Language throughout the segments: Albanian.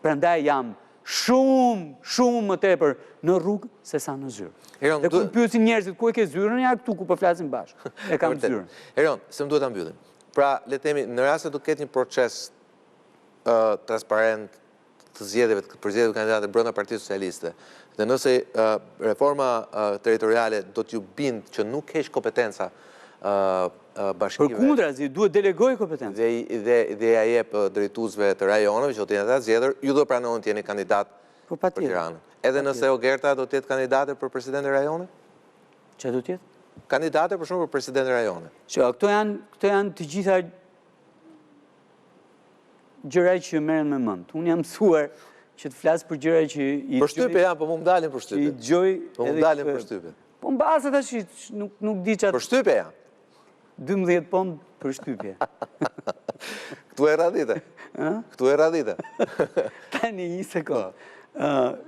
Prandaj jam shumë më tepër në rrugë se sa në zyrë. Dhe kur pyesin njerëzit ku e ke zyrën, ja këtu ku po flasim bashkë. E kam zyrën. Erion, se më duhet ta mbyllim. Pra, le të themi, në rast se do ketë një proces transparent të zgjedhjeve, të përzgjedhjeve kandidatë brenda Partisë Socialiste, dhe nëse reforma territoriale do t'ju bind që nuk kesh kompetenca bashkive. Përkundrazi, duhet delegoj kompetencë. Dhe ja jep drejtuesve të rajoneve që do të jenë ata zgjedhur, ju do pranoni të jeni kandidat për Tiranën. Edhe nëse Ogerta do të jetë kandidate për president e rajonit? Çfarë do të jetë? Kandidate për shembull për president e rajonit. Këto janë të gjitha gjëra që merren me mend. Unë jam mësuar që të flas për gjëra që për shtypje janë, po më dalin për shtypje. I dëgjoj po më dalin për shtypje. Po mbase tash nuk di çfarë. Për shtypje janë. 12 pond për shtypje. Këtu e radhite. Këtu e radhite. Tani një sekond.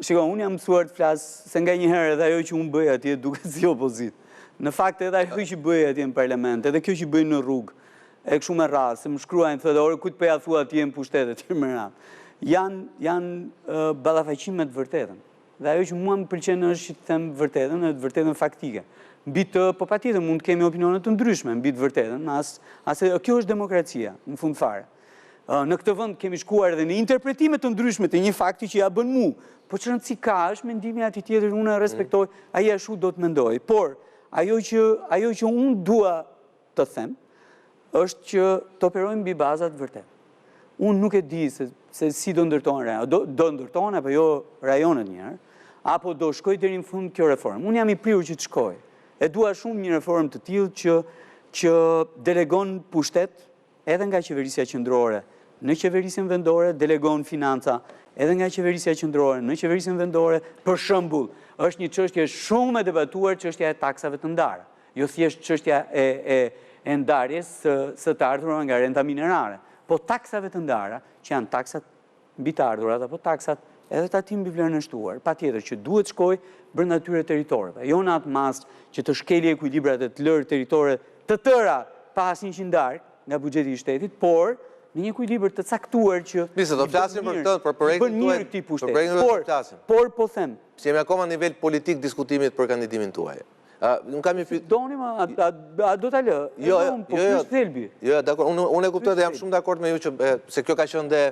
Shiko, unë jam mësuar të flas se nganjëherë edhe ajo që unë bëj atje duket si opozitë. Në fakt edhe ajo që bëj atje në parlament, edhe kjo që bëj në rrugë, e kështu me radhë, se më shkruajnë thotë, "Ore kujt po ja thua atje në pushtet etj me radhë." Janë ballafaqime të vërtetën. Dhe ajo që mua më pëlqen është që të them vërtetën, është vërtetën faktike. Mbi të, po patjetër mund të kemi opinione të ndryshme mbi të vërtetën, kjo është demokracia, në fund fare. Në këtë vend kemi shkuar edhe në interpretime të ndryshme të një fakti që ja bën mua. Po çfarë rëndësi ka, është mendimi i atij tjetër, unë e respektoj, ai ashtu do të mendoj. Por ajo që unë dua të them është që të operojmë mbi baza të vërtetë. Unë nuk e di se si do ndërtohen rajonet, do ndërtohen apo jo rajonet njëherë, apo do shkoj deri në fund kjo reformë. Unë jam i prirur që të shkoj. E dua shumë një reformë të tillë që delegon pushtet edhe nga qeverisja qendrore në qeverisjen vendore, delegon financa edhe nga qeverisja qendrore në qeverisjen vendore. Për shembull, është një çështje shumë e debatuar, çështja e taksave të ndara. Jo thjesht çështja e ndarjes së të ardhurave nga renta minerare, po taksave të ndara, që janë taksat mbi të ardhurat apo taksat edhe tatim mbi vlerën e shtuar, patjetër që duhet shkoj brenda atyre territoreve. Jo në atë mas që të shkeli ekuilibrat e të lërë territore të tëra pa asnjë që ndarë nga buxheti i shtetit, por në një ekuilibër të caktuar që Nisë, do flasim për këtë, për projektin tuaj. Por po them. Si jemi akoma në nivel politik diskutimit për kandidimin tuaj. Nuk kam një pyetje. Doni më, a do ta lë? Jo, thelbi. Jo, dakor, unë e kuptoj dhe jam shumë dakord me ju që se kjo ka qenë dhe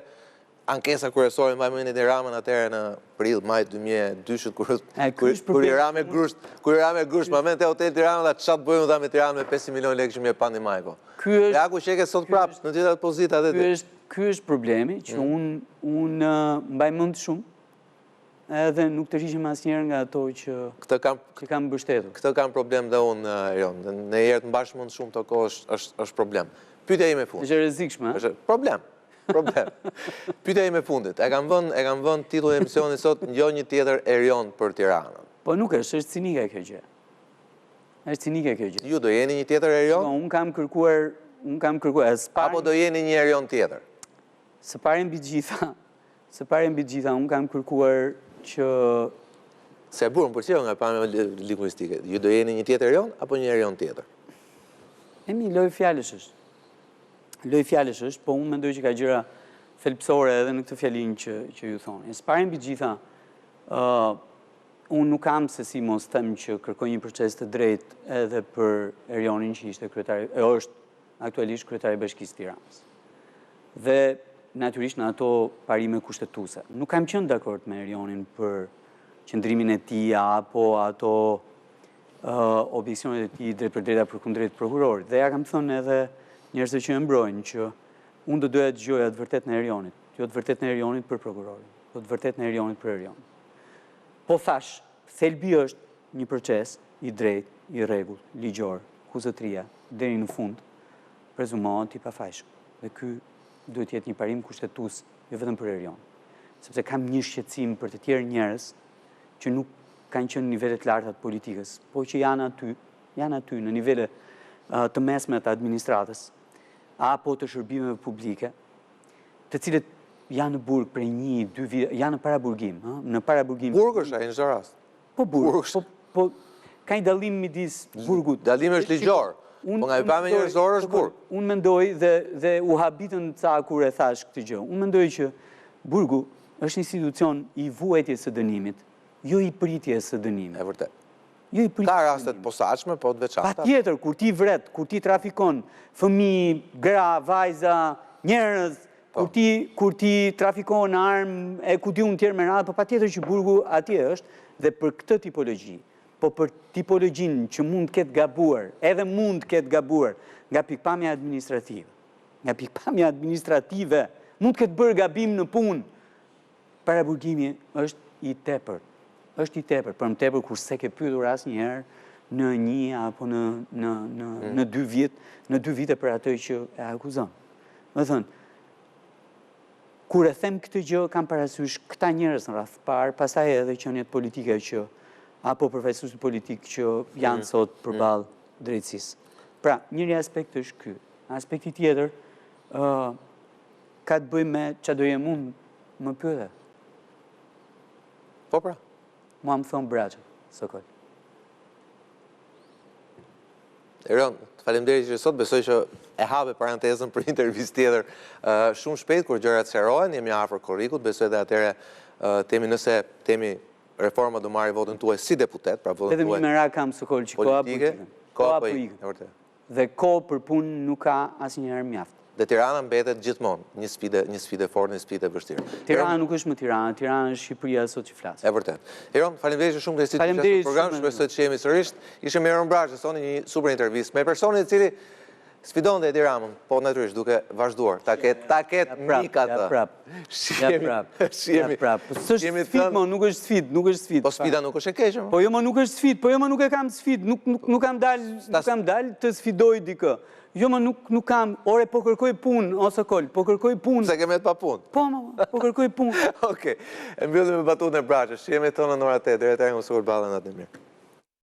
ankesa kryesore mbaj mendin e Ramën atëherë në prill, maj 2002 kur i ra me grusht, më vjen te Hotel Tirana dha çat bëjmë dha me Tiranë me 500 milionë lekë që më pani majko. Ja ku sheke sot prapë në gjitha pozitat atë. Ky është problemi që unë mbaj mend shumë. Edhe nuk të rishim asnjëherë nga ato që kam mbështetur. Këtë kam problem dhe unë, Erion. Në herë të mbash mend shumë të kohë është problem. Pyetja ime e fundit. Është e rrezikshme, Është problem. Pyetja ime e fundit. E kam vënë titullin e emisionit sot "Jo një tjetër Erion për Tiranën". Po nuk është cinike kjo gjë. Është cinike kjo gjë. Ju do jeni një tjetër Erion? Unë kam kërkuar apo do jeni një Erion tjetër? Së pari mbi të gjitha, unë kam kërkuar që... Se burë, më përqeo nga pamja lingvistike. Ju do jeni një tjetër Erion, apo një Erion tjetër? Loj fjalësh është, po unë mendoj që ka gjëra thelpsore edhe në këtë fjalin që ju thoni. Së pari mbi të gjitha, unë nuk kam se si mos them që kërkoj një proces të drejtë edhe për Erionin që ishte është aktualisht kryetari i Bashkisë Tiranës. Dhe natyrisht në ato parime kushtetuese. Nuk kam qenë dakord me Erionin për qëndrimin e tij apo ato objeksionet e tij drejt për drejta përkundrejt prokurorit. Dhe ja kam thënë edhe njerëzve që e mbrojnë që unë do doja të dëgjoja të vërtetë në Erionit, jo të vërtetë në Erionit për prokurorin, po të vërtetë në Erionit për Erionin. Po thash, thelbi është një proces i drejtë, i rregullt, ligjor, ku zotëria deri në fund prezumohet i pafajshëm. Dhe ky duhet jetë një parim kushtetues jo vetëm për Erion. Sepse kam një shqetësim për të tjerë njerëz që nuk kanë qenë në nivelet të larta të politikës, po që janë aty në nivele të mesme të administratës apo të shërbimeve publike, të cilët janë në burg prej 1-2 vite, janë në paraburgim, në paraburgim. Burg është ai në çdo rast. Po burg, po ka një dallim midis burgut. Dallimi është ligjor. Po nga hyjma njerëzore është burg. Unë mendoj dhe u habitën ca kur e thash këtë gjë. Unë mendoj që burgu është institucion i vuajtjes së dënimit, jo i pritjes së dënimit. E vërtet. Jo i pritjes. Ka rastet posaçme, po të veçanta. Patjetër, kur ti vret, kur ti trafikon fëmijë, gra, vajza, njerëz, kur ti trafikon armë, e ku di unë tjerë me radhë, po patjetër që burgu atje është, dhe për këtë tipologji, po për tipologjinë që mund të ketë gabuar, edhe mund të ketë gabuar nga pikpamja administrative. Nga pikpamja administrative, mund të ketë bërë gabim në punë. Paraburgimi është i tepër. Është i tepër, për më tepër kur se ke pyetur asnjëherë në 1 apo në 2 vite për atë që e akuzon. Më thënë, kur e them këtë gjë, kam parasysh këta njerëz në radhë parë, pastaj edhe qeniet politike që apo profesorët politikë që janë sot përballë drejtësisë. Pra, njëri aspekt është ky. Aspekti tjetër ka të bëjë me çfarë do jem unë, më pyete. Po pra. Mua më thon Braçë, Sokol. Erion, faleminderit që sot, besoj që e hape parantezën për intervistë tjetër shumë shpejt, kur gjërat sqarohen, jemi afër korrikut, besoj dhe atëherë temi nëse reforma do marrë votën tuaj si deputet, pra votën tuaj politike. Edhe më kam Sokol që koha po ikën. Dhe kohë për punë nuk ka asnjëherë mjaft. Dhe Tirana mbetet gjithmonë një sfidë fortë, një sfidë vështirë. Tirana nuk është më Tirana, Tirana është Shqipëria sot që flas. E vërtet. Eron, faleminderit shumë të institucionit të programit, shpresoj të jemi sërish. Ishte me Eron Braçë, soni një super intervistë me personin i cili sfidonte Edi Ramën, po natyrisht duke vazhduar. Ta ketë mik atë. Ja prap. S'është sfidë, më nuk është sfidë. Po sfida nuk është e keqe. Po jo më nuk është sfidë, po jo më nuk e kam sfidë, nuk kam dalë të sfidoj dikë. Jo më nuk kam, ore po kërkoj punë, ose Kol, po kërkoj punë. Se kemet pa punë? Po, po kërkoj punë. Okej, e mbyllim me batutën e Braçës, jemi tonë në ora 8, deri atëherë mësuar ballën atë mirë.